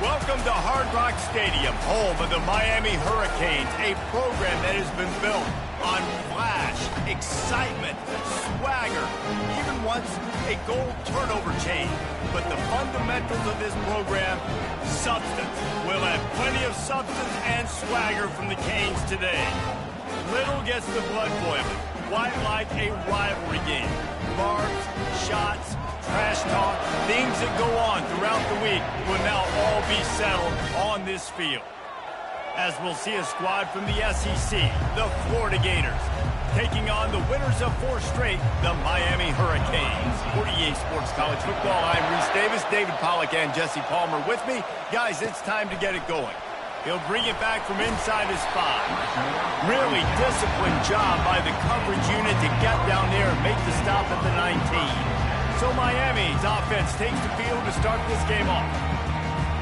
Welcome to Hard Rock Stadium, home of the Miami Hurricanes, a program that has been built on flash, excitement, swagger, even once a goal turnover chain. But the fundamentals of this program, substance. We'll have plenty of substance and swagger from the Canes today. Little gets the blood boiling, quite like a rivalry game. Marks, shots, trash talk, things that go on throughout the week will now all be settled on this field. As we'll see a squad from the SEC, the Florida Gators, taking on the winners of 4 straight, the Miami Hurricanes. For EA Sports College Football, I'm Reese Davis, David Pollack, and Jesse Palmer with me. Guys, it's time to get it going. He'll bring it back from inside his 5. Really disciplined job by the coverage unit to get down there and make the stop at the 19. So Miami's offense takes the field to start this game off.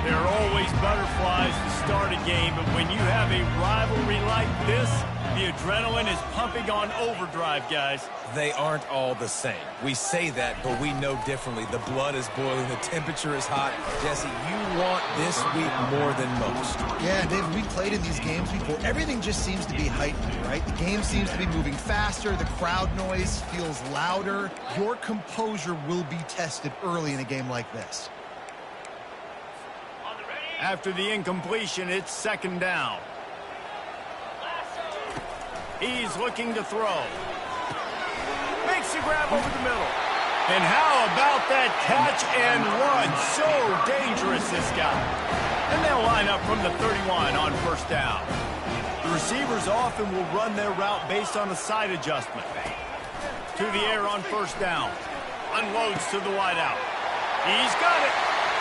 There are always butterflies to start a game, but when you have a rivalry like this, the adrenaline is pumping on overdrive, guys. They aren't all the same. We say that, but we know differently. The blood is boiling. The temperature is hot. Jesse, you want this week more than most. Yeah, David, we played in these games before. Everything just seems to be heightened, right? The game seems to be moving faster. The crowd noise feels louder. Your composure will be tested early in a game like this. After the incompletion, it's 2nd down. He's looking to throw. Makes the grab over the middle. And how about that catch and run? So dangerous, this guy. And they'll line up from the 31 on 1st down. The receivers often will run their route based on a side adjustment. To the air on 1st down. Unloads to the wideout. He's got it.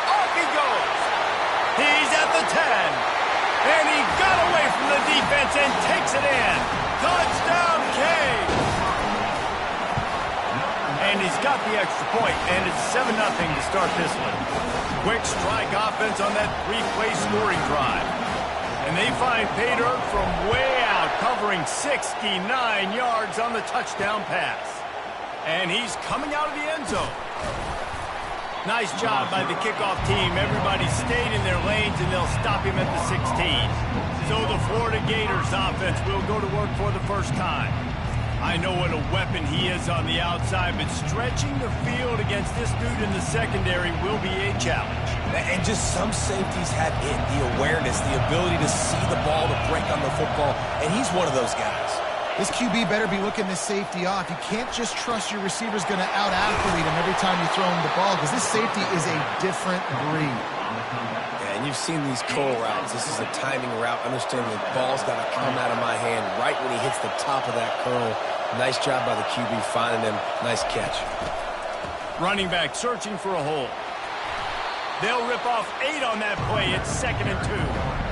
Off he goes. He's at the 10. And he got away from the defense and takes it in. Touchdown, Canes! And he's got the extra point, and it's 7-0 to start this one. Quick strike offense on that 3-play scoring drive. And they find pay dirt from way out, covering 69 yards on the touchdown pass. And he's coming out of the end zone. Nice job by the kickoff team. Everybody stayed in their lanes, and they'll stop him at the 16. So the Florida Gators offense will go to work for the first time. I know what a weapon he is on the outside, but stretching the field against this dude in the secondary will be a challenge. And just some safeties have it, the awareness, the ability to see the ball, to break on the football, and he's one of those guys. This QB better be looking this safety off. You can't just trust your receiver's going to out-athlete him every time you throw him the ball, because this safety is a different breed. And you've seen these curl routes. This is a timing route. Understand the ball's got to come out of my hand right when he hits the top of that curl. Nice job by the QB finding him. Nice catch. Running back searching for a hole. They'll rip off 8 on that play. It's 2nd and 2.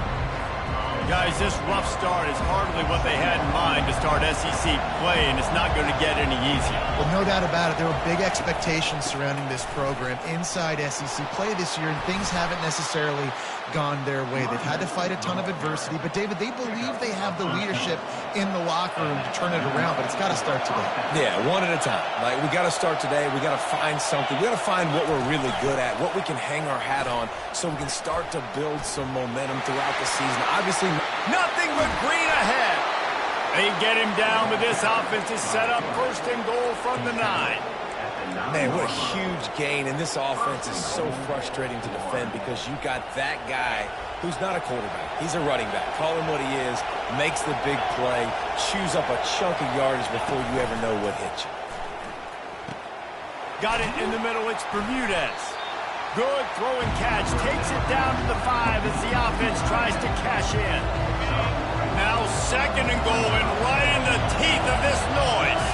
Guys, this rough start is hardly what they had in mind to start SEC play, and it's not going to get any easier. Well, no doubt about it. There were big expectations surrounding this program inside SEC play this year, and things haven't necessarily gone their way. They've had to fight a ton of adversity, but, David, they believe they have the leadership in the locker room to turn it around, but it's got to start today. Yeah, one at a time. Like, we got to start today. We got to find something. We got to find what we're really good at, what we can hang our hat on, so we can start to build some momentum throughout the season. Obviously, nothing but green ahead. They get him down, but this offense is set up 1st and goal from the 9. Man, what a huge gain, and this offense is so frustrating to defend because you got that guy who's not a quarterback. He's a running back. Call him what he is, makes the big play, chews up a chunk of yardage before you ever know what hit you. Got it in the middle. It's Bermudez. Good throw and catch. Takes it down to the 5 as the offense tries to cash in. Now 2nd and goal, and right in the teeth of this noise.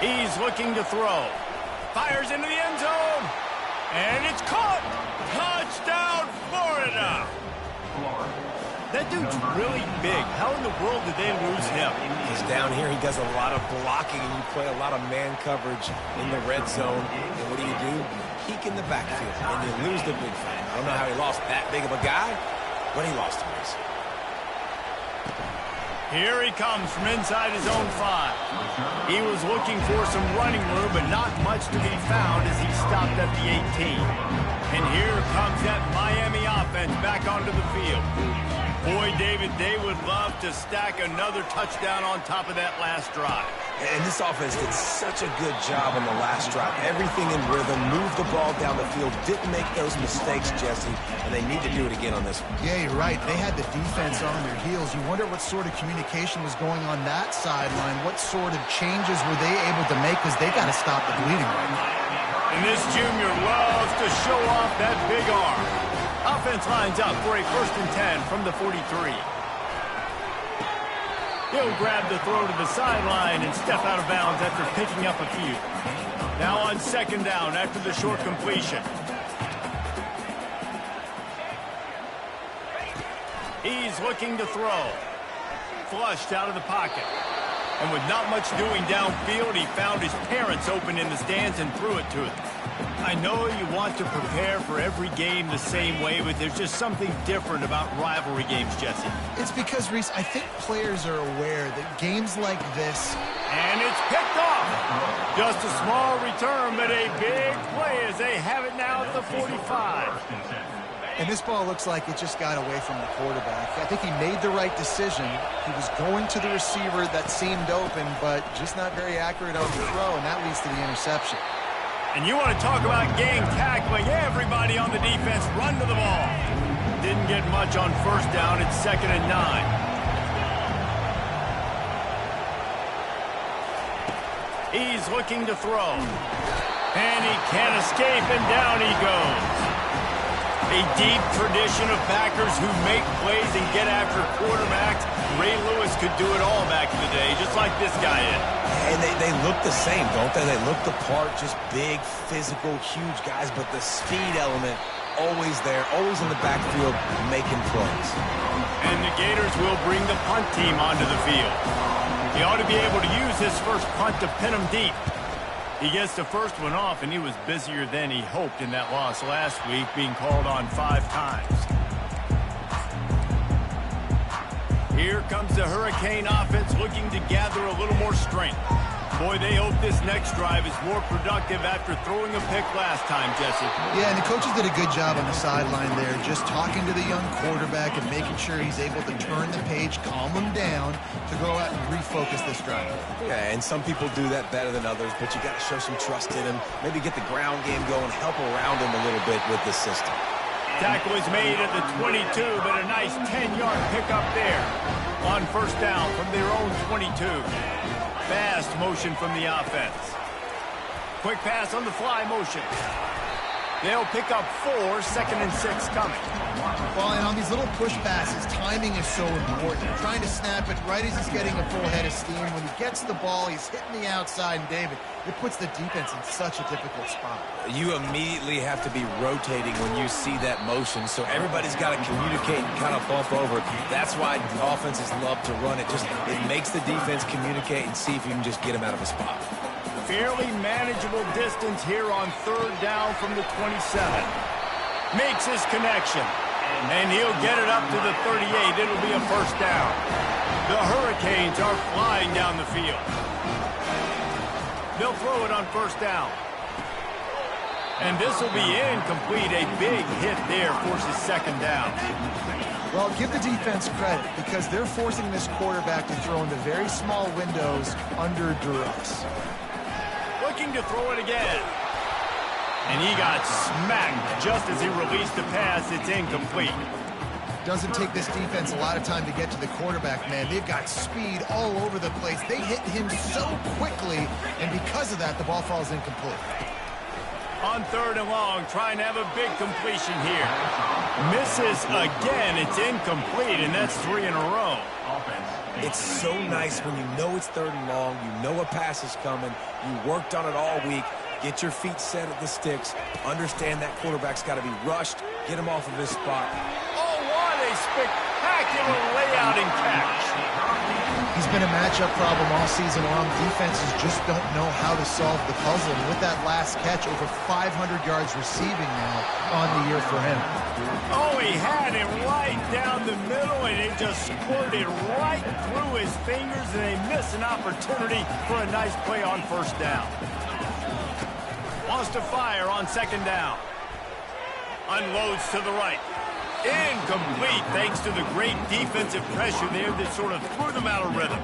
He's looking to throw. Fires into the end zone. And it's caught. Touchdown, Florida. That dude's really big. How in the world did they lose him? Because down here he does a lot of blocking, and you play a lot of man coverage in the red zone. And what do? Peek in the backfield, and you lose the big fan. I don't know how he lost that big of a guy, but he lost him. Here he comes from inside his own 5. He was looking for some running room, but not much to be found as he stopped at the 18. And here comes that Miami offense back onto the field. Boy, David, they would love to stack another touchdown on top of that last drive. And this offense did such a good job on the last drive. Everything in rhythm, moved the ball down the field, didn't make those mistakes, Jesse, and they need to do it again on this one. Yeah, you're right. They had the defense on their heels. You wonder what sort of communication was going on that sideline. What sort of changes were they able to make, because they got to stop the bleeding right now. And this junior loves to show off that big arm. Offense lines up for a 1st and 10 from the 43. He'll grab the throw to the sideline and step out of bounds after picking up a few. Now on 2nd down after the short completion. He's looking to throw. Flushed out of the pocket. And with not much doing downfield, he found his parents open in the stands and threw it to them. I know you want to prepare for every game the same way, but there's just something different about rivalry games, Jesse. It's because, Reese, I think players are aware that games like this... And it's picked off. Just a small return, but a big play as they have it now at the 45. And this ball looks like it just got away from the quarterback. I think he made the right decision. He was going to the receiver that seemed open, but just not very accurate on the throw, and that leads to the interception. And you want to talk about game tackling. Everybody on the defense run to the ball. Didn't get much on 1st down. It's 2nd and 9. He's looking to throw. And he can't escape, and down he goes. A deep tradition of backers who make plays and get after quarterbacks. Ray Lewis could do it all back in the day, just like this guy is. And they look the same, don't they? They look the part, just big, physical, huge guys, but the speed element always there, always in the backfield, making plays. And the Gators will bring the punt team onto the field. He ought to be able to use his first punt to pin him deep. He gets the first one off, and he was busier than he hoped in that loss last week, being called on 5 times. Here comes the Hurricane offense looking to gather a little more strength. Boy, they hope this next drive is more productive after throwing a pick last time, Jesse. Yeah, and the coaches did a good job on the sideline there, just talking to the young quarterback and making sure he's able to turn the page, calm him down to go out and refocus this drive. Yeah, and some people do that better than others, but you got to show some trust in him, maybe get the ground game going, help around him a little bit with this system. Tackle is made at the 22, but a nice 10-yard pickup there on 1st down from their own 22. Fast motion from the offense. Quick pass on the fly motion. They'll pick up 4, 2nd and 6 coming. Well, and on these little push passes, timing is so important. Trying to snap it right as he's getting a full head of steam. When he gets the ball, he's hitting the outside, and David, it puts the defense in such a difficult spot. You immediately have to be rotating when you see that motion, so everybody's got to communicate and kind of bump over. That's why offenses love to run it. It makes the defense communicate and see if you can just get him out of a spot. Fairly manageable distance here on 3rd down from the 27. Makes his connection. And he'll get it up to the 38. It'll be a 1st down. The Hurricanes are flying down the field. They'll throw it on 1st down. And this will be incomplete. A big hit there forces 2nd down. Well, give the defense credit because they're forcing this quarterback to throw into very small windows under duress. Looking to throw it again. And he got smacked just as he released the pass. It's incomplete. Doesn't take this defense a lot of time to get to the quarterback, man. They've got speed all over the place. They hit him so quickly, and because of that, the ball falls incomplete. On 3rd and long, trying to have a big completion here. Misses again. It's incomplete, and that's 3 in a row. It's so nice when you know it's 3rd and long, you know a pass is coming, you worked on it all week, get your feet set at the sticks, understand that quarterback's got to be rushed, get him off of his spot. Oh, what a spectacular layout and catch. He's been a matchup problem all season long. Defenses just don't know how to solve the puzzle. And with that last catch, over 500 yards receiving now on the year for him. Oh, he had it right down the the middle, and it just squirted right through his fingers, and they miss an opportunity for a nice play on first down. Wants to fire on second down. Unloads to the right. Incomplete, thanks to the great defensive pressure there that sort of threw them out of rhythm.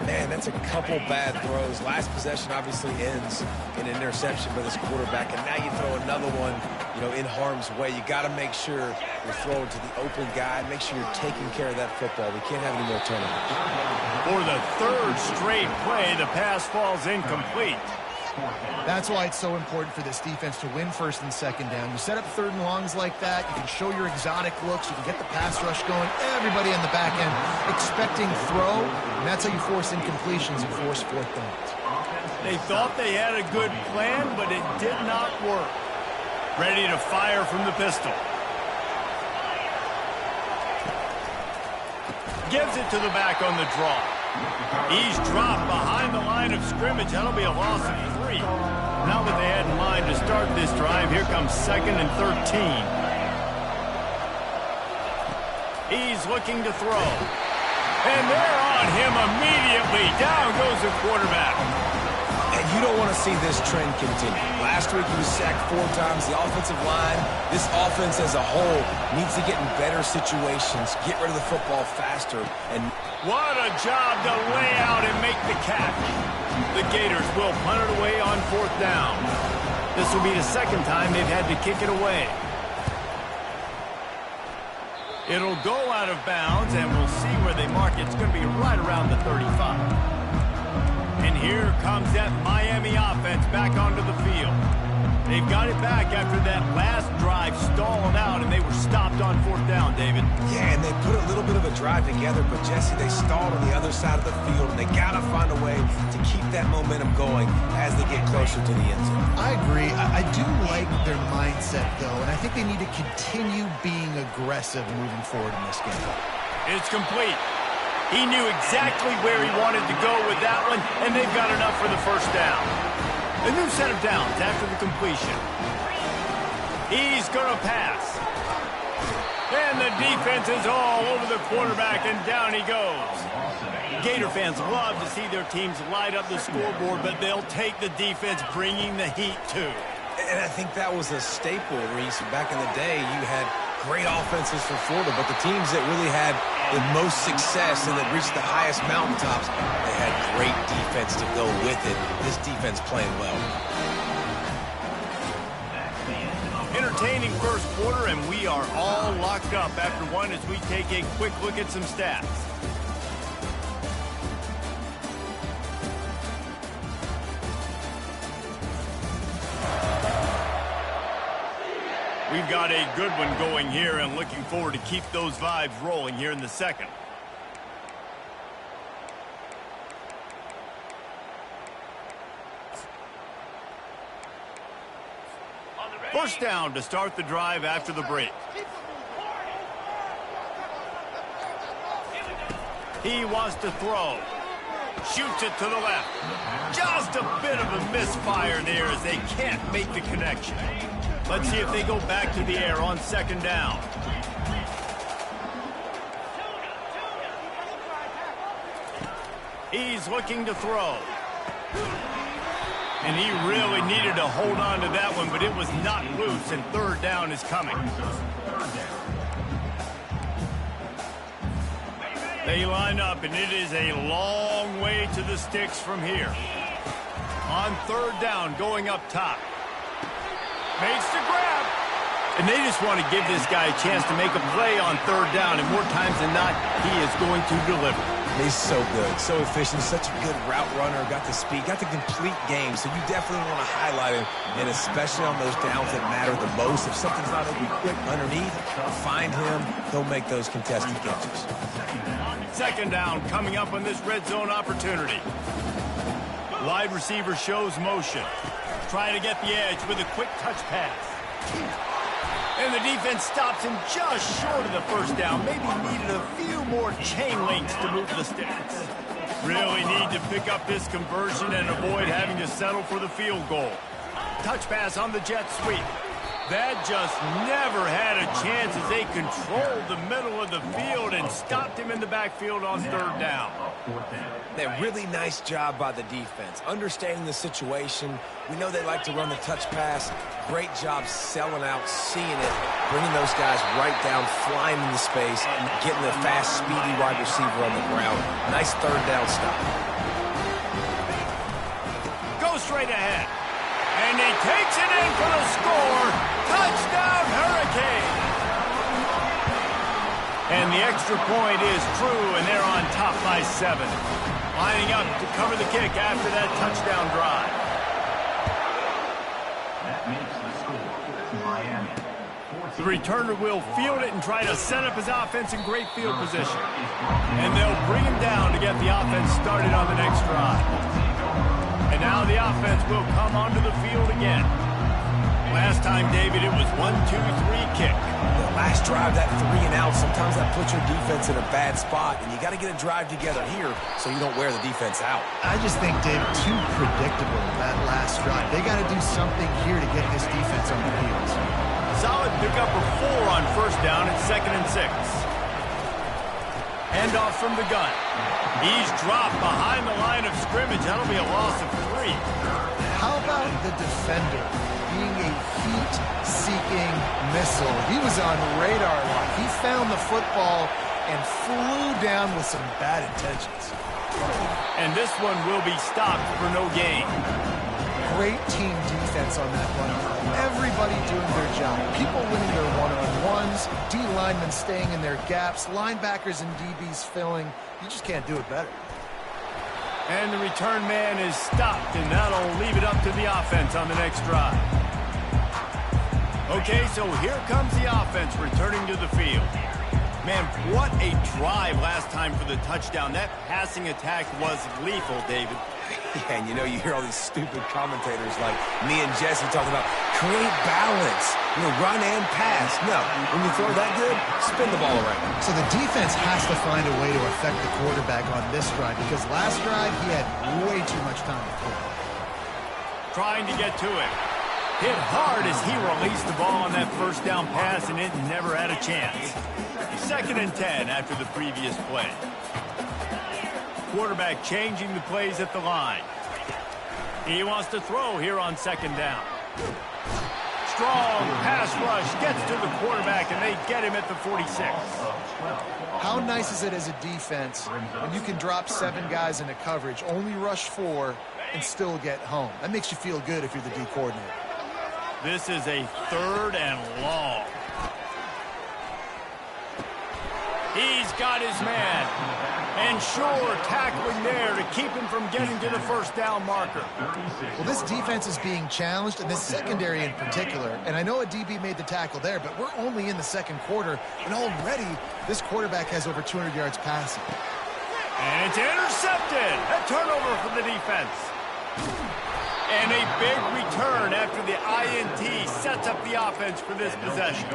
Man, that's a couple bad throws. Last possession obviously ends in an interception by this quarterback, and now you throw another one, in harm's way. You got to make sure you're throwing to the open guy. Make sure you're taking care of that football. We can't have any more turnovers. For the third straight play, the pass falls incomplete. That's why it's so important for this defense to win first and second down. You set up third and longs like that, you can show your exotic looks, you can get the pass rush going, everybody on the back end expecting throw, and that's how you force incompletions and force fourth downs. They thought they had a good plan, but it did not work. Ready to fire from the pistol. Gives it to the back on the draw. He's dropped behind the line of scrimmage. That'll be a loss of 3. Not what they had in mind to start this drive. Here comes 2nd and 13. He's looking to throw. And they're on him immediately. Down goes the quarterback. And you don't want to see this trend continue. Last week he was sacked 4 times. The offensive line, this offense as a whole, needs to get in better situations, get rid of the football faster, and what a job to lay out and make the catch. The Gators will punt it away on 4th down. This will be the second time they've had to kick it away. It'll go out of bounds, and we'll see where they mark it. It's going to be right around the 35. And here comes that Miami offense back onto the field. They've got it back after that last drive stalled out, and they were stopped on 4th down, David. Yeah, and they put a little bit of a drive together, but, Jesse, they stalled on the other side of the field, and they got to find a way to keep that momentum going as they get closer to the end zone. I agree. I do like their mindset, though, and I think they need to continue being aggressive moving forward in this game. It's complete. He knew exactly where he wanted to go with that one, and they've got enough for the first down. A new set of downs after the completion. He's going to pass. And the defense is all over the quarterback, and down he goes. Gator fans love to see their teams light up the scoreboard, but they'll take the defense bringing the heat, too. And I think that was a staple, Reese. Back in the day, you had great offenses for Florida, but the teams that really had the most success and that reached the highest mountaintops, they had great defense to go with it. This defense playing well. Entertaining first quarter, and we are all locked up after one as we take a quick look at some stats. We've got a good one going here, and looking forward to keep those vibes rolling here in the second. First down to start the drive after the break. He wants to throw. Shoots it to the left. Just a bit of a misfire there as they can't make the connection. Let's see if they go back to the air on second down. He's looking to throw. And he really needed to hold on to that one, but it was not loose, and third down is coming. They line up, and it is a long way to the sticks from here. On third down, going up top. Makes the grab. And they just want to give this guy a chance to make a play on third down, and more times than not, he is going to deliver. He's so good, so efficient, such a good route runner, got the speed, got the complete game, so you definitely want to highlight him, and especially on those downs that matter the most. If something's not open quick underneath, find him, he'll make those contested catches. Second down coming up on this red zone opportunity. Wide receiver shows motion. Trying to get the edge with a quick touch pass. And the defense stops him just short of the first down. Maybe needed a few more chain links to move the sticks. Really need to pick up this conversion and avoid having to settle for the field goal. Touch pass on the jet sweep. That just never had a chance as they controlled the middle of the field and stopped him in the backfield on third down. That really nice job by the defense. Understanding the situation. We know they like to run the touch pass. Great job selling out, seeing it, bringing those guys right down, flying into space, getting the fast, speedy wide receiver on the ground. Nice third down stop. Go straight ahead. And he takes it in for the score. Touchdown, Hurricane. And the extra point is true, and they're on top by 7. Lining up to cover the kick after that touchdown drive. That makes the score Miami. The returner will field it and try to set up his offense in great field position. And they'll bring him down to get the offense started on the next drive. And now the offense will come onto the field again. Last time, David, it was 1-2-3 kick. The last drive, that 3 and out, sometimes that puts your defense in a bad spot, and you got to get a drive together here so you don't wear the defense out. I just think, David, too predictable that last drive. They got to do something here to get this defense on their heels. Solid pickup of 4 on first down at 2nd and 6. Handoff from the gun. He's dropped behind the line of scrimmage. That'll be a loss of 3. How about the defender being a heat-seeking missile? He was on radar lock. He found the football and flew down with some bad intentions. And this one will be stopped for no gain. Great team defense on that one. Everybody doing their job. People winning their one-on-ones, D-linemen staying in their gaps, linebackers and DBs filling. You just can't do it better. And the return man is stopped, and that'll leave it up to the offense on the next drive. Okay, so here comes the offense returning to the field. Man, what a drive last time for the touchdown. That passing attack was lethal, David. Yeah, and you hear all these stupid commentators like me and Jesse talking about create balance, run and pass. No, when you throw that good, spin the ball around. So the defense has to find a way to affect the quarterback on this drive because last drive he had way too much time to throw. Trying to get to it. Hit hard as he released the ball on that first down pass, and it never had a chance. 2nd and 10 after the previous play. Quarterback changing the plays at the line. He wants to throw here on 2nd down. Strong pass rush gets to the quarterback, and they get him at the 46. How nice is it as a defense when you can drop 7 guys into coverage, only rush 4, and still get home? That makes you feel good if you're the D coordinator. This is a 3rd and long. He's got his man. And sure, tackling there to keep him from getting to the first down marker. Well, this defense is being challenged, and this secondary in particular. And I know a DB made the tackle there, but we're only in the 2nd quarter, and already this quarterback has over 200 yards passing. And it's intercepted. A turnover for the defense. And a big return after the INT sets up the offense for this possession.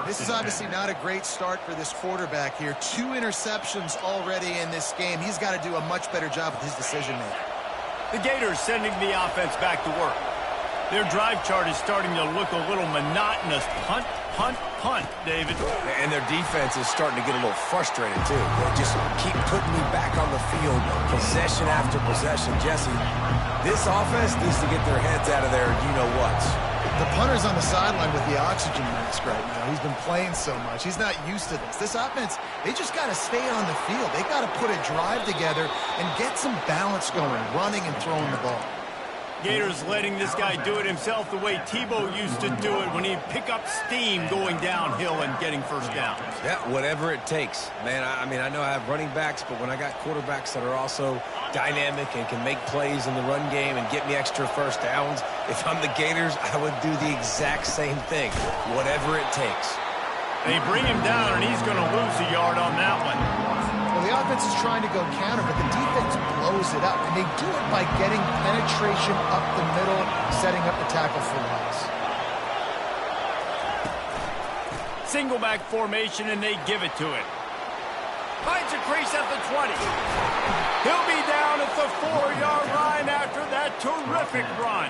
This is obviously not a great start for this quarterback here. 2 interceptions already in this game. He's got to do a much better job with his decision-making. The Gators sending the offense back to work. Their drive chart is starting to look a little monotonous. Punt, punt, punt, David. And their defense is starting to get a little frustrated, too. They just keep putting me back on the field, possession after possession. Jesse, this offense needs to get their heads out of their you-know-whats. The punter's on the sideline with the oxygen mask right now. He's been playing so much. He's not used to this. This offense, they just got to stay on the field. They got to put a drive together and get some balance going, running and throwing the ball. Gators letting this guy do it himself the way Tebow used to do it when he'd pick up steam going downhill and getting first downs. Yeah, whatever it takes. Man, I mean, I know I have running backs, but when I got quarterbacks that are also dynamic and can make plays in the run game and get me extra first downs, if I'm the Gators, I would do the exact same thing, whatever it takes. They bring him down, and he's going to lose a yard on that one. Well, the offense is trying to go counter, but the defense blows it up, and they do it by getting penetration up the middle, setting up the tackle for loss. Single back formation, and they give it to it. Finds a crease at the 20. He'll be down at the 4-yard line after that terrific run.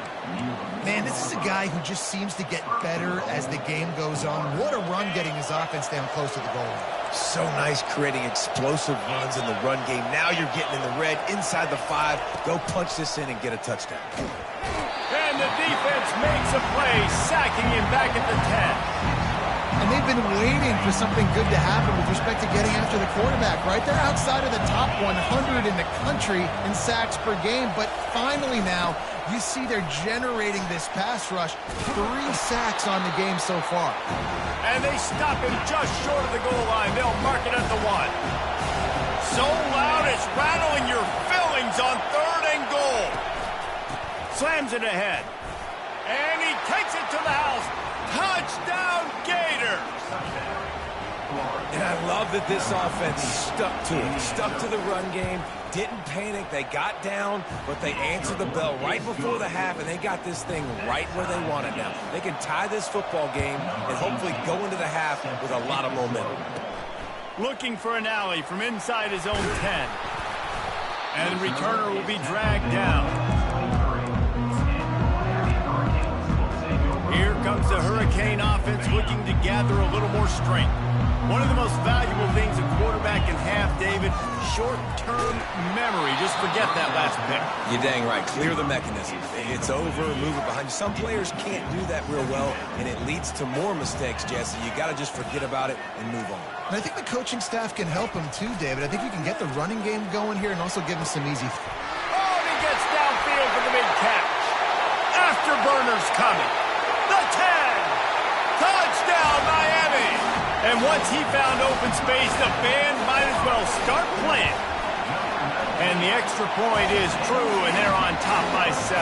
Man, this is a guy who just seems to get better as the game goes on. What a run getting his offense down close to the goal line. So nice creating explosive runs in the run game. Now you're getting in the red inside the 5. Go punch this in and get a touchdown. And the defense makes a play, sacking him back at the 10. And they've been waiting for something good to happen with respect to getting after the quarterback, right? They're outside of the top 100 in the country in sacks per game, but finally now you see they're generating this pass rush. 3 sacks on the game so far. And they stop him just short of the goal line. They'll mark it at the 1. So loud it's rattling your fillings on 3rd and goal. Slams it ahead. And he takes it to the house. Touchdown, Gators! And I love that this offense stuck to it. Stuck to the run game. Didn't panic. They got down, but they answered the bell right before the half, and they got this thing right where they want it now. They can tie this football game and hopefully go into the half with a lot of momentum. Looking for an alley from inside his own 10. And the returner will be dragged down. Here comes the Hurricane offense looking to gather a little more strength. One of the most valuable things a quarterback can have, David, short-term memory. Just forget that last pick. You're dang right. Clear the mechanism. It's over, move it behind you. Some players can't do that real well, and it leads to more mistakes, Jesse. You got to just forget about it and move on. And I think the coaching staff can help him too, David. I think you can get the running game going here and also give him some easy... Oh, he gets downfield for the big catch. Afterburner's coming. The 10. Touchdown, Miami. And once he found open space, the band might as well start playing. And the extra point is true, and they're on top by 7.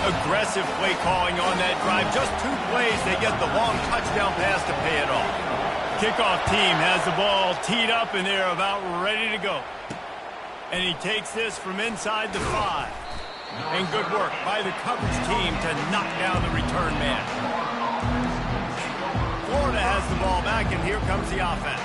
Aggressive play calling on that drive. Just 2 plays, they get the long touchdown pass to pay it off. Kickoff team has the ball teed up, and they're about ready to go. And he takes this from inside the 5. And good work by the coverage team to knock down the return man. Florida has the ball back, and here comes the offense.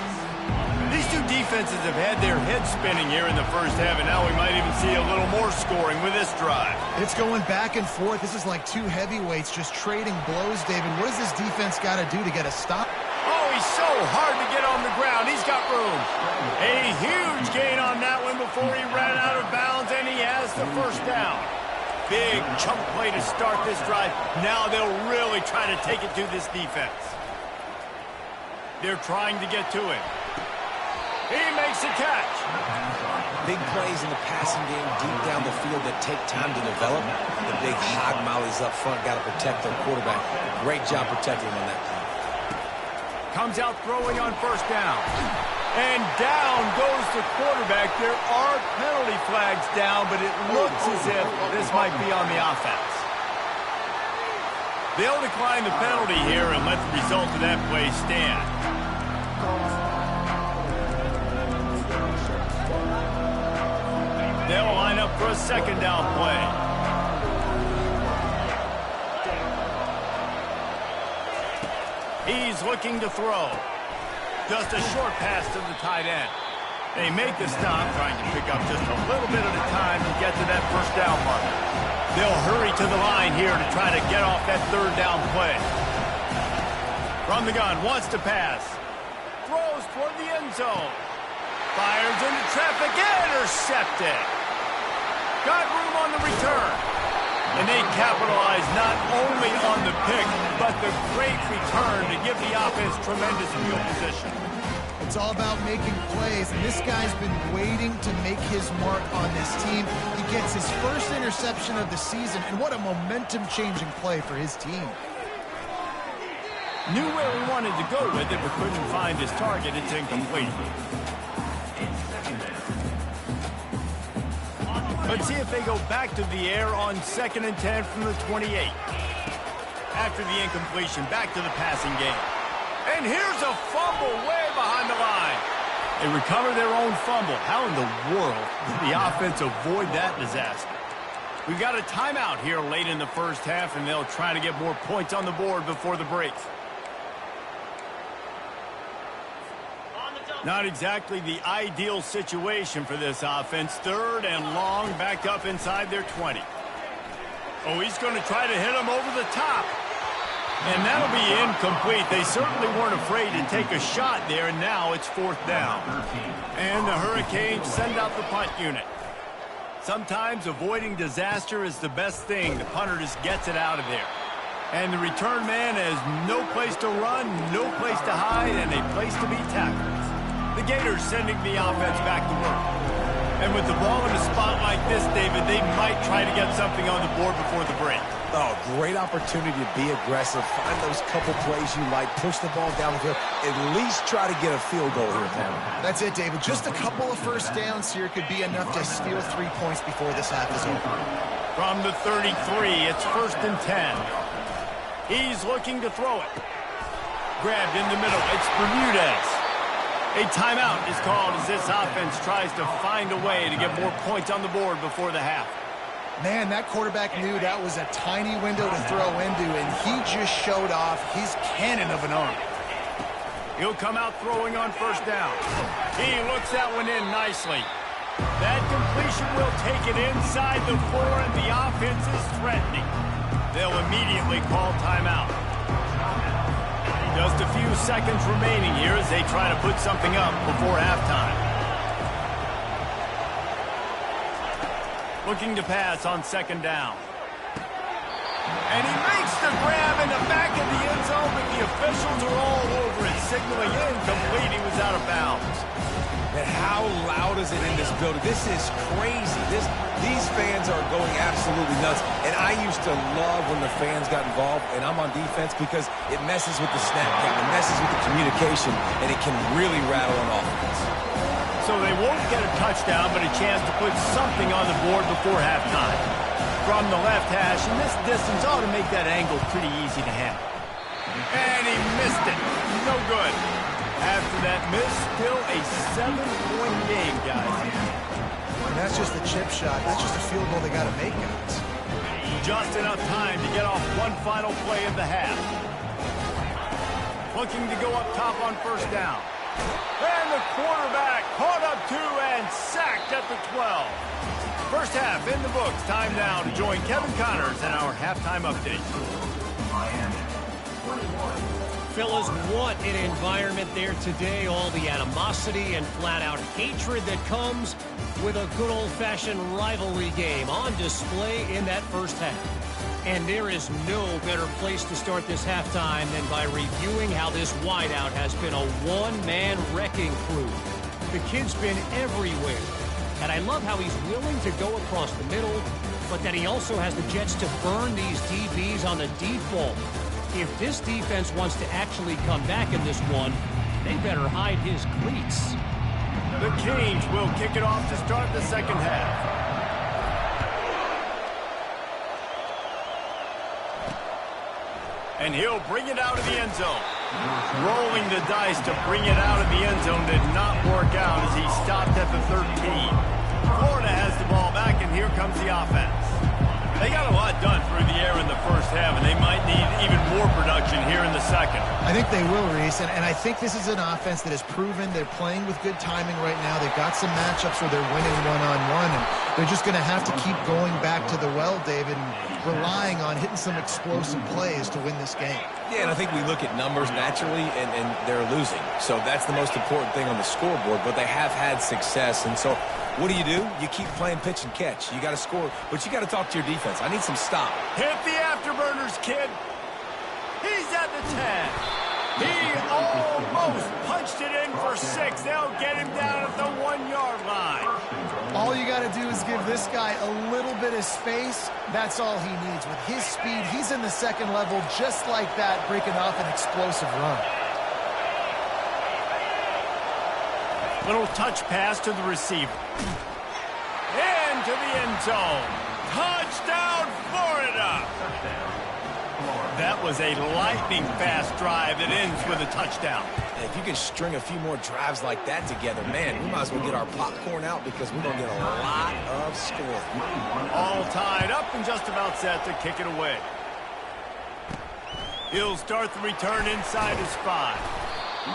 These 2 defenses have had their heads spinning here in the first half, and now we might even see a little more scoring with this drive. It's going back and forth. This is like 2 heavyweights just trading blows, David. What does this defense got to do to get a stop? Oh, he's so hard to get on the ground. He's got room. A huge gain on that one before he ran out of bounds, and he has the first down. Big chunk play to start this drive. Now they'll really try to take it to this defense. They're trying to get to him. He makes a catch. Big plays in the passing game deep down the field that take time to develop. The big hog mollies up front got to protect their quarterback. Great job protecting him on that play. Comes out throwing on first down. And down goes the quarterback. There are penalty flags down, but it looks as if this might be on the offense. They'll decline the penalty here and let the result of that play stand. They'll line up for a second down play. He's looking to throw. Just a short pass to the tight end. They make the stop, trying to pick up just a little bit at a time to get to that first down mark. They'll hurry to the line here to try to get off that third down play. From the gun, wants to pass. Throws toward the end zone. Fires into traffic, intercepted. Got room on the return. And they capitalize not only on the pick, but the great return to give the offense tremendous field position. It's all about making plays, and this guy's been waiting to make his mark on this team. He gets his first interception of the season, and what a momentum-changing play for his team. Knew where he wanted to go with it, but couldn't find his target. It's incomplete. Let's see if they go back to the air on 2nd and 10 from the 28. After the incompletion, back to the passing game. And here's a fumble way behind the line. They recover their own fumble. How in the world did the offense avoid that disaster? We've got a timeout here late in the first half, and they'll try to get more points on the board before the break. On the Not exactly the ideal situation for this offense. 3rd and long, back up inside their 20. Oh, he's going to try to hit him over the top. And that'll be incomplete. They certainly weren't afraid to take a shot there, and now it's 4th down. And the Hurricanes send out the punt unit. Sometimes avoiding disaster is the best thing. The punter just gets it out of there. And the return man has no place to run, no place to hide, and a place to be tackled. The Gators sending the offense back to work. And with the ball in a spot like this, David, they might try to get something on the board before the break. Oh, great opportunity to be aggressive. Find those couple plays you like. Push the ball down the field. At least try to get a field goal here, Pam. That's it, David. Just a couple of first downs here could be enough to steal 3 points before this half is over. From the 33, it's 1st and 10. He's looking to throw it. Grabbed in the middle. It's Bermudez. A timeout is called as this offense tries to find a way to get more points on the board before the half. Man, that quarterback knew that was a tiny window to throw into, and he just showed off his cannon of an arm. He'll come out throwing on 1st down. He looks that one in nicely. That completion will take it inside the 4, and the offense is threatening. They'll immediately call timeout. Just a few seconds remaining here as they try to put something up before halftime. Looking to pass on 2nd down. And he makes the grab in the back of the end zone, but the officials are all over it, signaling incomplete. He was out of bounds. And how loud is it in this building? This is crazy. These fans are going absolutely nuts. And I used to love when the fans got involved, and I'm on defense because it messes with the snap count, it messes with the communication, and it can really rattle an offense. So they won't get a touchdown, but a chance to put something on the board before halftime. From the left hash, and this distance ought to make that angle pretty easy to handle. And he missed it. No good. After that miss, still a 7-point game, guys. And that's just a chip shot. That's just a field goal they got to make, guys. Just enough time to get off one final play of the half. Looking to go up top on 1st down. And the quarterback caught up 2 and sacked at the 12. First half in the books. Time now to join Kevin Connors in our halftime update. Fellas, what an environment there today. All the animosity and flat-out hatred that comes with a good old-fashioned rivalry game on display in that first half. And there is no better place to start this halftime than by reviewing how this wideout has been a one-man wrecking crew. The kid's been everywhere. And I love how he's willing to go across the middle, but that he also has the jets to burn these DBs on the deep ball. If this defense wants to actually come back in this one, they better hide his cleats. The Canes will kick it off to start the second half. And he'll bring it out of the end zone. Rolling the dice to bring it out of the end zone did not work out as he stopped at the 13. Florida has the ball back, and here comes the offense. They got a lot done through the air in the first half, and they might need even more production here in the second. I think they will, Reese, and I think this is an offense that has proven they're playing with good timing right now. They've got some matchups where they're winning one-on-one, and they're just going to have to keep going back to the well, David, and relying on hitting some explosive plays to win this game. Yeah, and I think we look at numbers naturally, and they're losing. So that's the most important thing on the scoreboard, but they have had success, and so what do? You keep playing pitch and catch. You got to score, but you got to talk to your defense. I need some stop. Hit the afterburners, kid. He's at the 10. He almost punched it in for 6. They'll get him down at the 1-yard line. All you got to do is give this guy a little bit of space. That's all he needs. With his speed, he's in the second level just like that, breaking off an explosive run. Little touch pass to the receiver. Into the end zone. Touchdown, Florida! That was a lightning-fast drive that ends with a touchdown. If you can string a few more drives like that together, man, we might as well get our popcorn out because we're going to get a lot of score. All tied up and just about set to kick it away. He'll start the return inside his 5.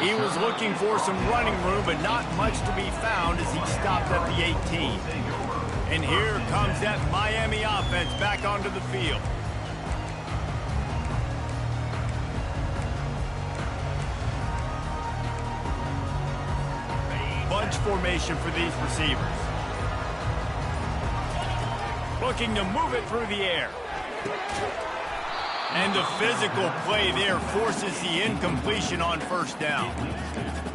He was looking for some running room, but not much to be found as he stopped at the 18. And here comes that Miami offense back onto the field. Bunch formation for these receivers. Looking to move it through the air. And the physical play there forces the incompletion on first down.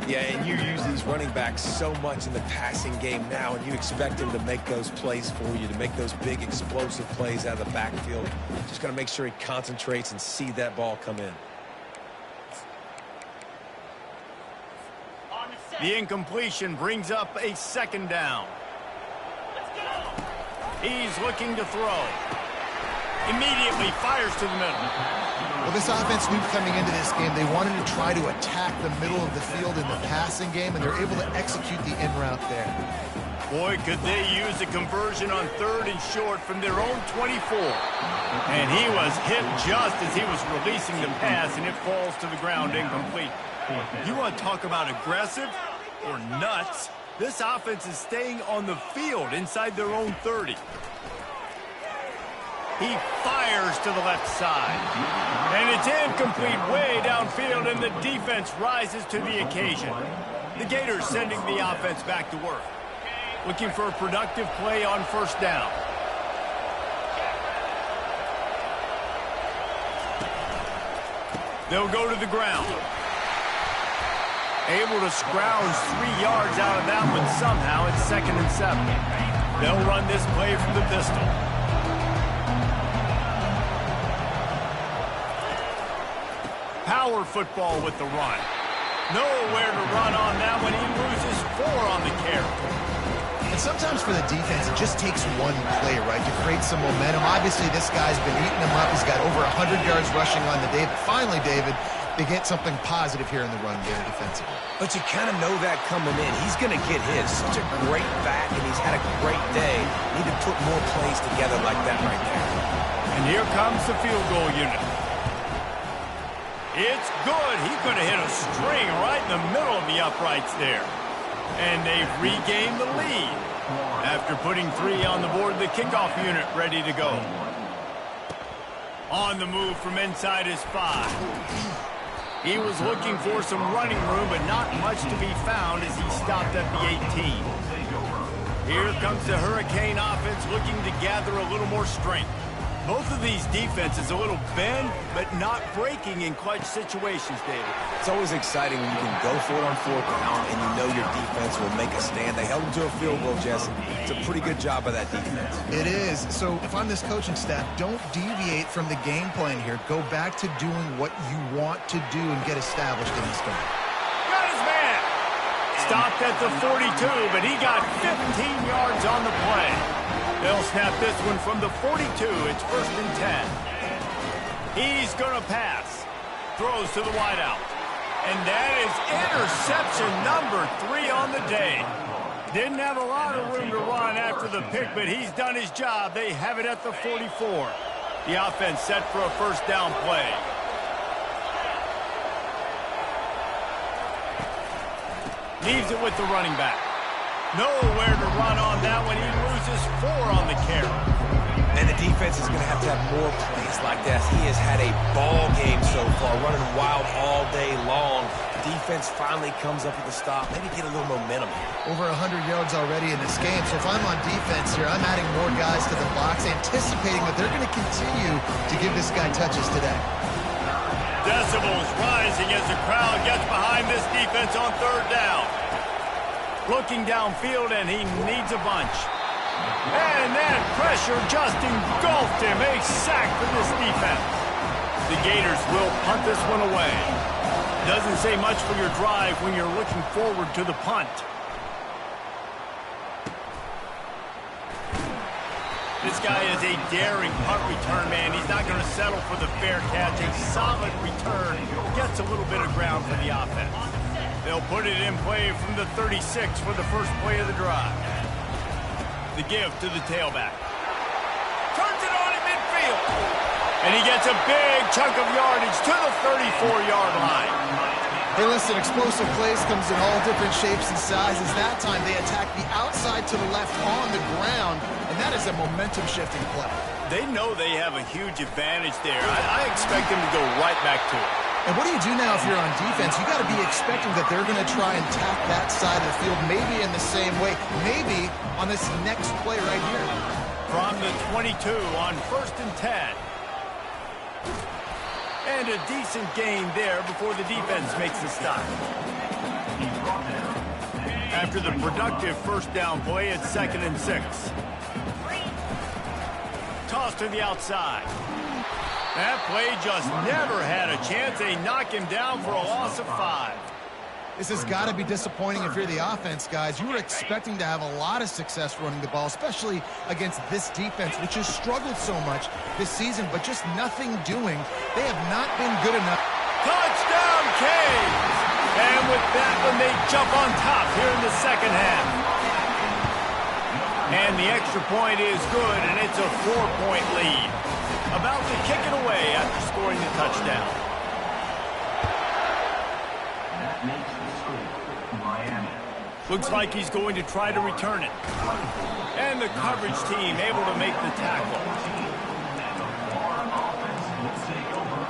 Yeah, and you use these running backs so much in the passing game now, and you expect them to make those plays for you, to make those big explosive plays out of the backfield. Just got to make sure he concentrates and see that ball come in. The incompletion brings up a second down. He's looking to throw. Immediately fires to the middle. Well, this offense knew coming into this game they wanted to try to attack the middle of the field in the passing game, and they're able to execute the in route there. Boy, could they use a conversion on 3rd and short from their own 24. And he was hit just as he was releasing the pass, and it falls to the ground incomplete. You want to talk about aggressive or nuts? This offense is staying on the field inside their own 30. He fires to the left side. And it's incomplete way downfield, and the defense rises to the occasion. The Gators sending the offense back to work. Looking for a productive play on first down. They'll go to the ground. Able to scrounge 3 yards out of that one somehow. It's 2nd and 7. They'll run this play from the pistol. Power football with the run. Nowhere to run on that one. He loses 4 on the carry. And sometimes for the defense, it just takes one play, right, to create some momentum. Obviously, this guy's been eating them up. He's got over 100 yards rushing on the day. But finally, David, they get something positive here in the run game defensively. But you kind of know that coming in. He's going to get his. Such a great back, and he's had a great day. Need to put more plays together like that right there. And here comes the field goal unit. It's good. He could have hit a string right in the middle of the uprights there. And they've regained the lead after putting 3 on the board. The kickoff unit ready to go. On the move from inside his 5. He was looking for some running room, but not much to be found as he stopped at the 18. Here comes the Hurricane offense looking to gather a little more strength. Both of these defenses a little bend, but not breaking in clutch situations, David. It's always exciting when you can go for it on 4th down and you know your defense will make a stand. They held them to a field goal, Jesse. It's a pretty good job by that defense. It is. So if I'm this coaching staff, don't deviate from the game plan here. Go back to doing what you want to do and get established in this game. Got his man. Stopped at the 42, but he got 15 yards on the play. They'll snap this one from the 42. It's 1st and 10. He's going to pass. Throws to the wideout. And that is interception number 3 on the day. Didn't have a lot of room to run after the pick, but he's done his job. They have it at the 44. The offense set for a first down play. Leaves it with the running back. Nowhere to run on that one. He loses 4 on the carry. And the defense is going to have more plays like that. He has had a ball game so far, running wild all day long. Defense finally comes up with a stop. Maybe get a little momentum here. Over 100 yards already in this game. So if I'm on defense here, I'm adding more guys to the box, anticipating that they're going to continue to give this guy touches today. Decibels rising as the crowd gets behind this defense on 3rd down. Looking downfield, and he needs a bunch. And that pressure just engulfed him. A sack for this defense. The Gators will punt this one away. Doesn't say much for your drive when you're looking forward to the punt. This guy is a daring punt return man. He's not going to settle for the fair catch. A solid return. Gets a little bit of ground for the offense. They'll put it in play from the 36 for the first play of the drive. The give to the tailback. Turns it on in midfield. And he gets a big chunk of yardage to the 34-yard line. Hey, listen, explosive plays comes in all different shapes and sizes. That time they attack the outside to the left on the ground, and that is a momentum-shifting play. They know they have a huge advantage there. I expect them to go right back to it. And what do you do now if you're on defense? You got to be expecting that they're going to try and tack that side of the field, maybe in the same way, maybe on this next play right here. From the 22 on 1st and 10. And a decent gain there before the defense makes the stop. After the productive first down play, it's 2nd and 6. Toss to the outside. That play just never had a chance. They knock him down for a loss of 5. This has got to be disappointing if you're the offense, guys. You were expecting to have a lot of success running the ball, especially against this defense, which has struggled so much this season, but just nothing doing. They have not been good enough. Touchdown, Canes! And with that one, they jump on top here in the second half. And the extra point is good, and it's a 4-point lead. About to kick it away after scoring the touchdown. That makes the score Miami. Looks like he's going to try to return it. And the coverage team able to make the tackle.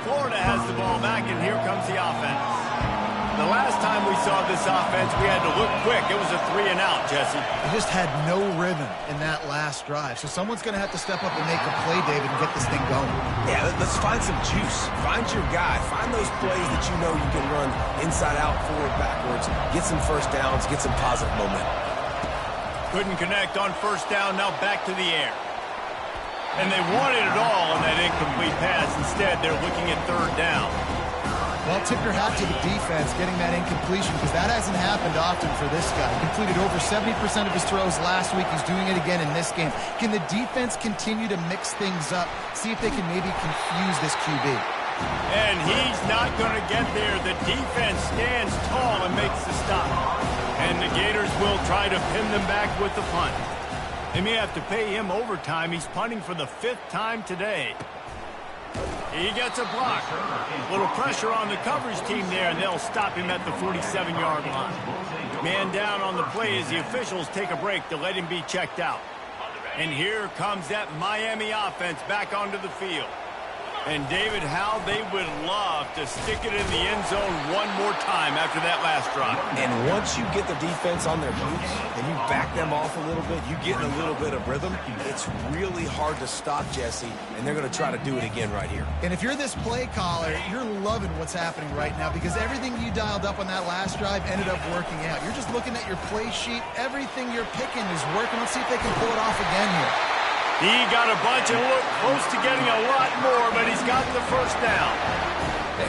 Florida has the ball back, and here comes the offense. The last time we saw this offense, we had to look quick. It was a 3-and-out, Jesse. They just had no rhythm in that last drive. So someone's going to have to step up and make a play, David, and get this thing going. Yeah, let's find some juice. Find your guy. Find those plays that you know you can run inside out, forward, backwards. Get some first downs. Get some positive momentum. Couldn't connect on first down. Now back to the air. And they wanted it all on that incomplete pass. Instead, they're looking at 3rd down. Well, tip your hat to the defense getting that incompletion, because that hasn't happened often for this guy. He completed over 70% of his throws last week. He's doing it again in this game. Can the defense continue to mix things up, see if they can maybe confuse this QB? And he's not going to get there. The defense stands tall and makes the stop. And the Gators will try to pin them back with the punt. They may have to pay him overtime. He's punting for the 5th time today. He gets a block. A little pressure on the coverage team there, and they'll stop him at the 47-yard line. Man down on the play as the officials take a break to let him be checked out. And here comes that Miami offense back onto the field. And David, how they would love to stick it in the end zone one more time after that last drive. And once you get the defense on their boots and you back them off a little bit, you get in a little bit of rhythm, it's really hard to stop, Jesse, and they're going to try to do it again right here. And if you're this play caller, you're loving what's happening right now, because everything you dialed up on that last drive ended up working out. You're just looking at your play sheet. Everything you're picking is working. Let's see if they can pull it off again here. He got a bunch and looked close to getting a lot more, but he's got the first down.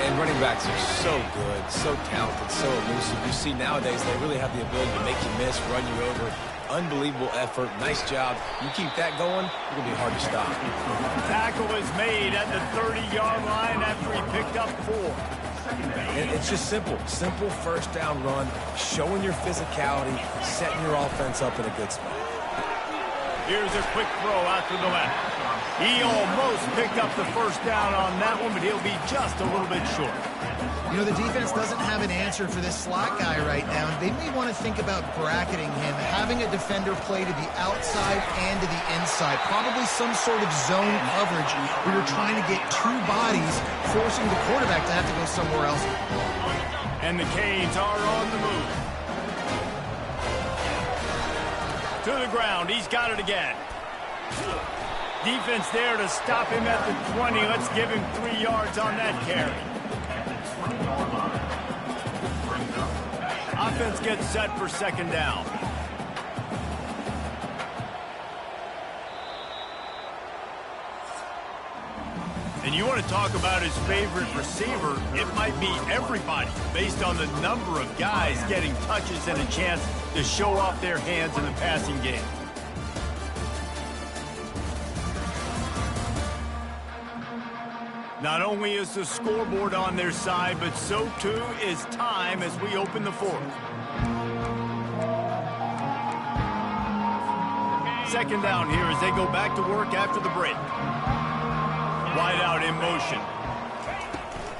And running backs are so good, so talented, so elusive. You see nowadays they really have the ability to make you miss, run you over. Unbelievable effort. Nice job. You keep that going, it's going to be hard to stop. Tackle is made at the 30-yard line after he picked up 4. And it's just simple. Simple first down run, showing your physicality, setting your offense up in a good spot. Here's a quick throw out to the left. He almost picked up the first down on that one, but he'll be just a little bit short. You know, the defense doesn't have an answer for this slot guy right now. They may want to think about bracketing him, having a defender play to the outside and to the inside. Probably some sort of zone coverage where you're trying to get 2 bodies, forcing the quarterback to have to go somewhere else. And the Canes are on the move. To the ground. He's got it again. Defense there to stop him at the 20. Let's give him 3 yards on that carry. Offense gets set for 2nd down. And you want to talk about his favorite receiver, it might be everybody based on the number of guys getting touches and a chance to show off their hands in the passing game. Not only is the scoreboard on their side, but so too is time as we open the 4th. 2nd down here as they go back to work after the break. Wide out in motion.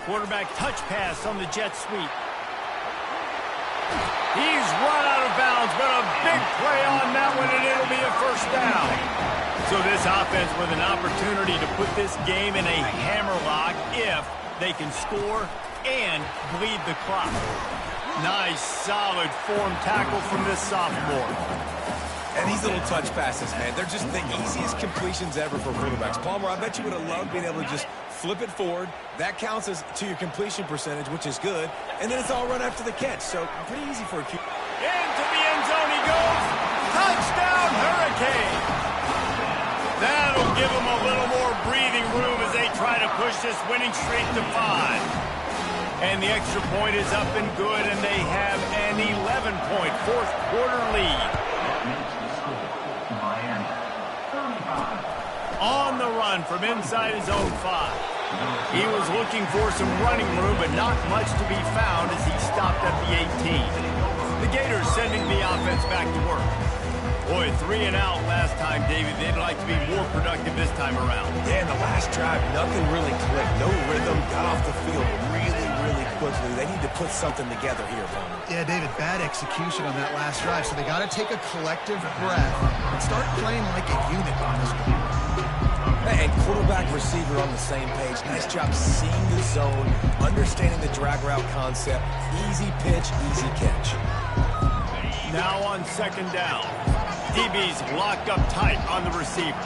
Quarterback touch pass on the jet sweep. He's run out of bounds, but a big play on that one, and it'll be a first down. So this offense with an opportunity to put this game in a hammerlock if they can score and bleed the clock. Nice, solid form tackle from this sophomore. And these little touch passes, man, they're just the easiest completions ever for quarterbacks. Palmer, I bet you would have loved being able to just flip it forward. That counts as to your completion percentage, which is good. And then it's all run after the catch. So pretty easy for a QB. Into the end zone he goes. Touchdown, Hurricane. That'll give them a little more breathing room as they try to push this winning streak to 5. And the extra point is up and good, and they have an 11-point fourth-quarter lead. On the run from inside his own 5. He was looking for some running room, but not much to be found as he stopped at the 18. The Gators sending the offense back to work. Boy, 3 and out last time, David. They'd like to be more productive this time around. Yeah, in the last drive, nothing really clicked. No rhythm, got off the field really quickly. They need to put something together here, Palmer. Yeah, David, bad execution on that last drive, so they got to take a collective breath and start playing like a unit on this one. And quarterback receiver on the same page. Nice job seeing the zone, understanding the drag route concept. Easy pitch, easy catch. Now on second down. DB's locked up tight on the receivers.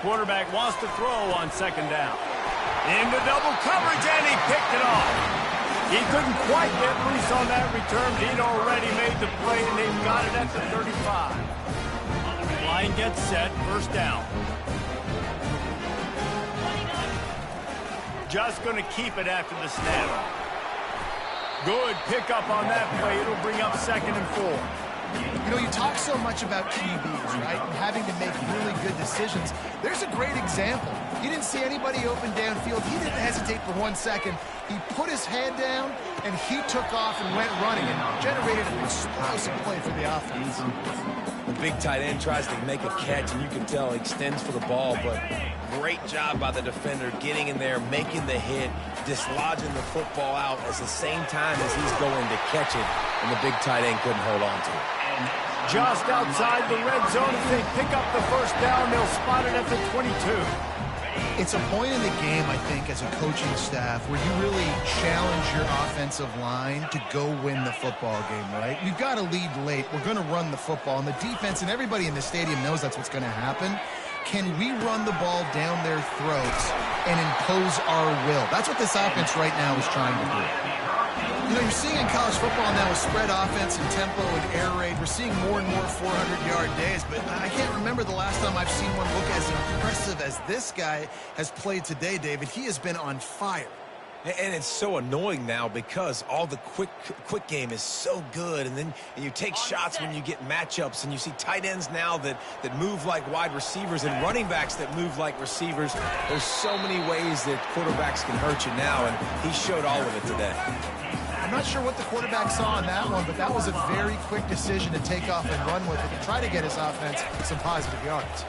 Quarterback wants to throw on second down. Into double coverage, and he picked it off. He couldn't quite get loose on that return. He'd already made the play, and they've got it at the 35. Line gets set, first down. Just going to keep it after the snap. Good pickup on that play. It'll bring up second and 4. You know, you talk so much about QBs, right, and having to make really good decisions. There's a great example. You didn't see anybody open downfield. He didn't hesitate for 1 second. He put his head down, and he took off and went running and generated an explosive play for the offense. The big tight end tries to make a catch, and you can tell he extends for the ball, but great job by the defender getting in there, making the hit, dislodging the football out at the same time as he's going to catch it, and the big tight end couldn't hold on to it. Just outside the red zone, if they pick up the first down, they'll spot it at the 22. It's a point in the game, I think, as a coaching staff where you really challenge your offensive line to go win the football game, right? We've got to lead late. We're going to run the football, and the defense and everybody in the stadium knows that's what's going to happen. Can we run the ball down their throats and impose our will? That's what this offense right now is trying to do. You know, you're seeing in college football now with spread offense and tempo and air raid, we're seeing more and more 400-yard days, but I can't remember the last time I've seen one look as impressive as this guy has played today, David. He has been on fire. And it's so annoying now because all the quick game is so good, and then you take shots when you get matchups, and you see tight ends now that move like wide receivers and running backs that move like receivers. There's so many ways that quarterbacks can hurt you now, and he showed all of it today. I'm not sure what the quarterback saw on that one, but that was a very quick decision to take off and run with it to try to get his offense some positive yards.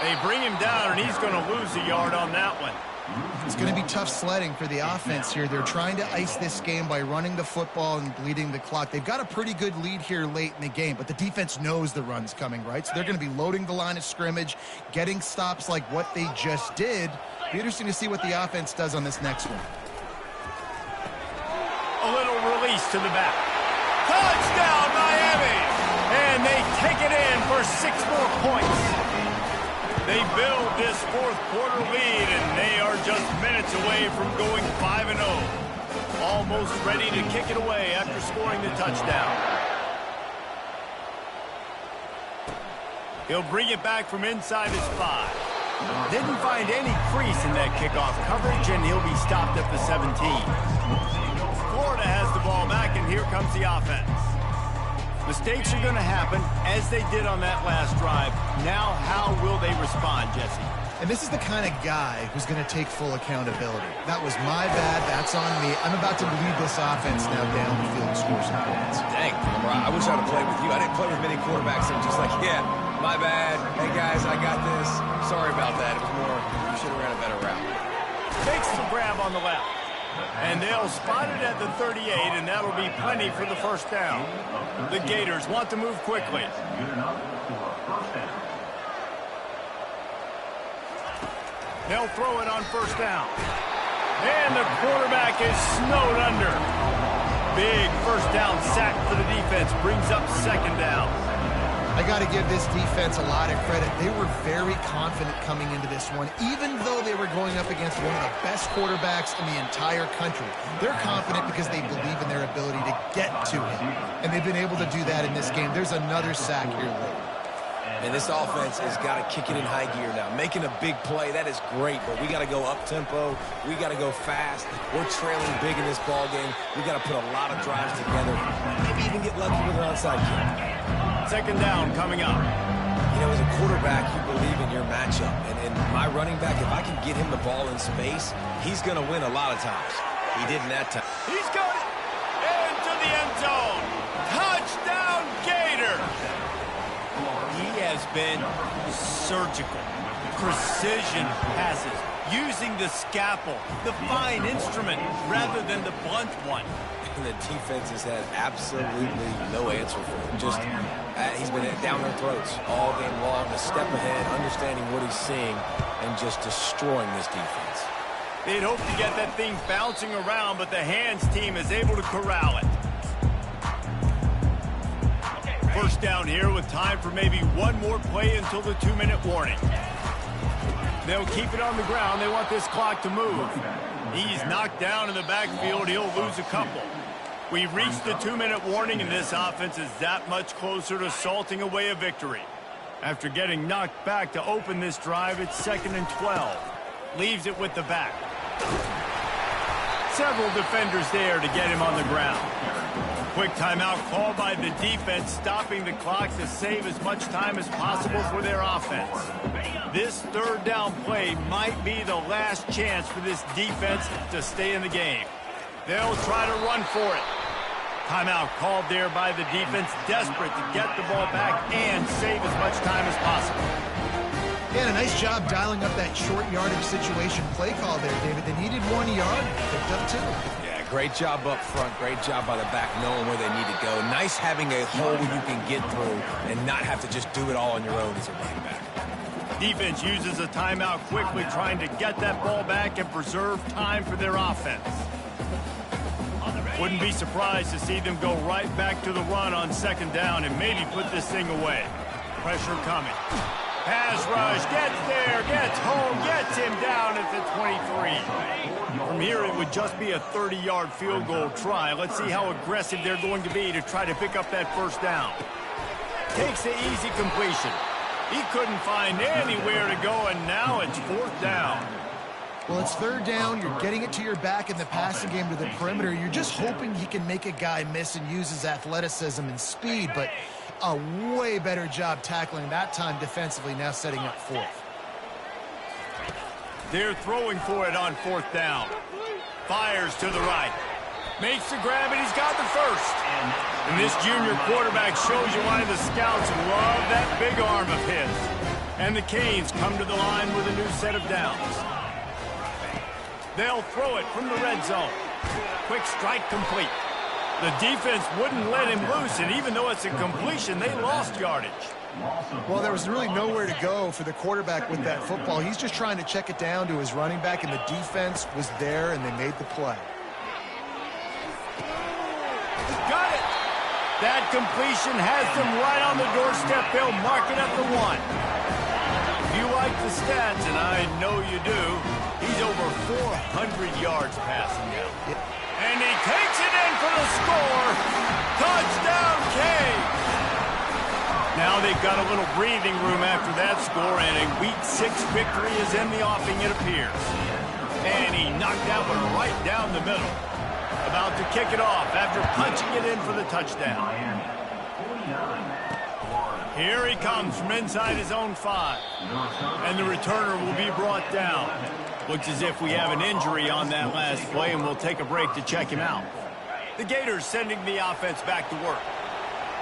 They bring him down, and he's going to lose a yard on that one. It's going to be tough sledding for the offense here. They're trying to ice this game by running the football and bleeding the clock. They've got a pretty good lead here late in the game, but the defense knows the run's coming, right? So they're going to be loading the line of scrimmage, getting stops like what they just did. Be interesting to see what the offense does on this next one. A little release to the back. Touchdown, Miami! And they take it in for 6 more points. They build this fourth-quarter lead, and they are just minutes away from going 5-0. Almost ready to kick it away after scoring the touchdown. He'll bring it back from inside his 5. Didn't find any crease in that kickoff coverage, and he'll be stopped at the 17. Florida has the ball back, and here comes the offense. Mistakes are going to happen, as they did on that last drive. Now, how will they respond, Jesse? And this is the kind of guy who's going to take full accountability. That was my bad. That's on me. I'm about to lead this offense now down the field and score some points. Dang, I wish I would have played with you. I didn't play with many quarterbacks that were just like, yeah, my bad. Hey, guys, I got this. Sorry about that. It was more, you should have ran a better route. Takes the grab on the left. And they'll spot it at the 38, and that'll be plenty for the first down. The Gators want to move quickly. They'll throw it on first down. And the quarterback is snowed under. Big first down sack for the defense. Brings up second down. I got to give this defense a lot of credit. They were very confident coming into this one, even though they were going up against one of the best quarterbacks in the entire country. They're confident because they believe in their ability to get to him, and they've been able to do that in this game. There's another sack here late. And this offense has got to kick it in high gear now. Making a big play, that is great, but we got to go up-tempo. We got to go fast. We're trailing big in this ball game. We got to put a lot of drives together. Maybe even get lucky with an onside kick. Second down coming up. You know, as a quarterback, you believe in your matchup. And my running back, if I can get him the ball in space, he's going to win a lot of times. He didn't that time. He's going into the end zone. Touchdown, Gator. He has been surgical. Precision passes. Using the scalpel, the fine instrument, rather than the blunt one. And the defense has had absolutely no answer for him. Just, he's been down their throats all game long, a step ahead, understanding what he's seeing, and just destroying this defense. They'd hope to get that thing bouncing around, but the hands team is able to corral it. First down here with time for maybe one more play until the 2-minute warning. They'll keep it on the ground. They want this clock to move. He's knocked down in the backfield. He'll lose a couple. We've reached the 2-minute warning, and this offense is that much closer to salting away a victory. After getting knocked back to open this drive, it's 2nd and 12. Leaves it with the back. Several defenders there to get him on the ground. Quick timeout called by the defense, stopping the clock to save as much time as possible for their offense. This third down play might be the last chance for this defense to stay in the game. They'll try to run for it. Timeout called there by the defense, desperate to get the ball back and save as much time as possible. Yeah, a nice job dialing up that short yardage situation play call there, David. They needed 1 yard, picked up 2. Yeah, great job up front. Great job by the back knowing where they need to go. Nice having a hole you can get through and not have to just do it all on your own as a running back. Defense uses a timeout quickly, trying to get that ball back and preserve time for their offense. Wouldn't be surprised to see them go right back to the run on second down and maybe put this thing away. Pressure coming. Pass rush, gets there, gets home, gets him down at the 23. From here, it would just be a 30-yard field goal try. Let's see how aggressive they're going to be to try to pick up that first down. Takes the easy completion. He couldn't find anywhere to go, and now it's 4th down. Well, it's 3rd down. You're getting it to your back in the passing game to the perimeter. You're just hoping he can make a guy miss and use his athleticism and speed, but a way better job tackling that time defensively, now setting up 4th. They're throwing for it on 4th down. Fires to the right. Makes the grab, and he's got the first. And this junior quarterback shows you why the scouts love that big arm of his. And the Canes come to the line with a new set of downs. They'll throw it from the red zone. Quick strike complete. The defense wouldn't let him loose, and even though it's a completion, they lost yardage. Well, there was really nowhere to go for the quarterback with that football. He's just trying to check it down to his running back, and the defense was there, and they made the play. Got it. That completion has them right on the doorstep. They'll mark it at the 1. If you like the stats, and I know you do, he's over 400 yards passing now. And he takes it in for the score. Touchdown, Canes. Now they've got a little breathing room after that score, and a Week 6 victory is in the offing, it appears. And he knocked that one right down the middle. About to kick it off after punching it in for the touchdown. Here he comes from inside his own 5. And the returner will be brought down. Looks as if we have an injury on that last play, and we'll take a break to check him out. The Gators sending the offense back to work.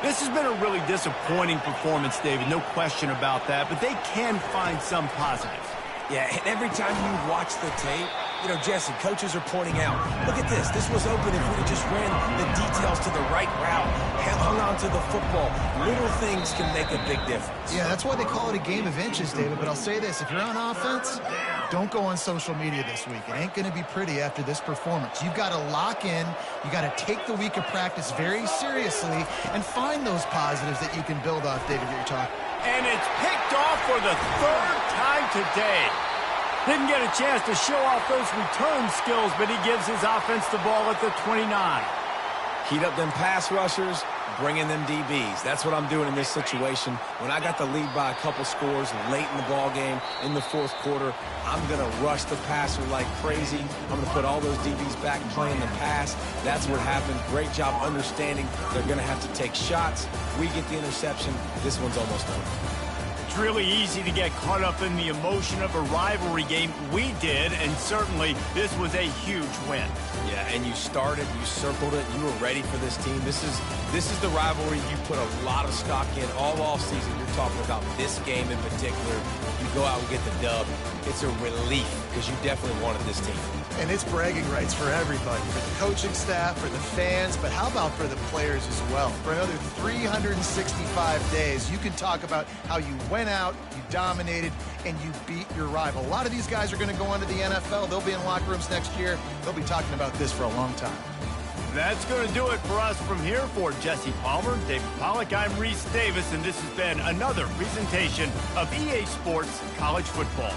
This has been a really disappointing performance, David, no question about that, but they can find some positives. Yeah, and every time you watch the tape, You know, Jesse, coaches are pointing out, look at this. This was open if we'd have just ran the details to the right route, hung on to the football. Little things can make a big difference. Yeah, that's why they call it a game of inches, David. But I'll say this, if you're on offense, don't go on social media this week. It ain't going to be pretty after this performance. You've got to lock in. You got to take the week of practice very seriously and find those positives that you can build off, David, that you're talking. And it's picked off for the third time today. Didn't get a chance to show off those return skills, but he gives his offense the ball at the 29. Heat up them pass rushers, bring in them DBs. That's what I'm doing in this situation. When I got the lead by a couple scores late in the ball game in the fourth quarter, I'm going to rush the passer like crazy. I'm going to put all those DBs back playing the pass. That's what happened. Great job understanding they're going to have to take shots. We get the interception. This one's almost over. It's really easy to get caught up in the emotion of a rivalry game. We did, and certainly this was a huge win. Yeah, and you started, you circled it, you were ready for this team. This is the rivalry you put a lot of stock in all offseason. You're talking about this game in particular. You go out and get the dub. It's a relief because you definitely wanted this team. And it's bragging rights for everybody, for the coaching staff, for the fans, but how about for the players as well? For another 365 days, you can talk about how you went out, you dominated, and you beat your rival. A lot of these guys are going to go on to the NFL. They'll be in locker rooms next year. They'll be talking about this for a long time. That's going to do it for us from here. For Jesse Palmer, David Pollack, I'm Reese Davis, and this has been another presentation of EA Sports College Football.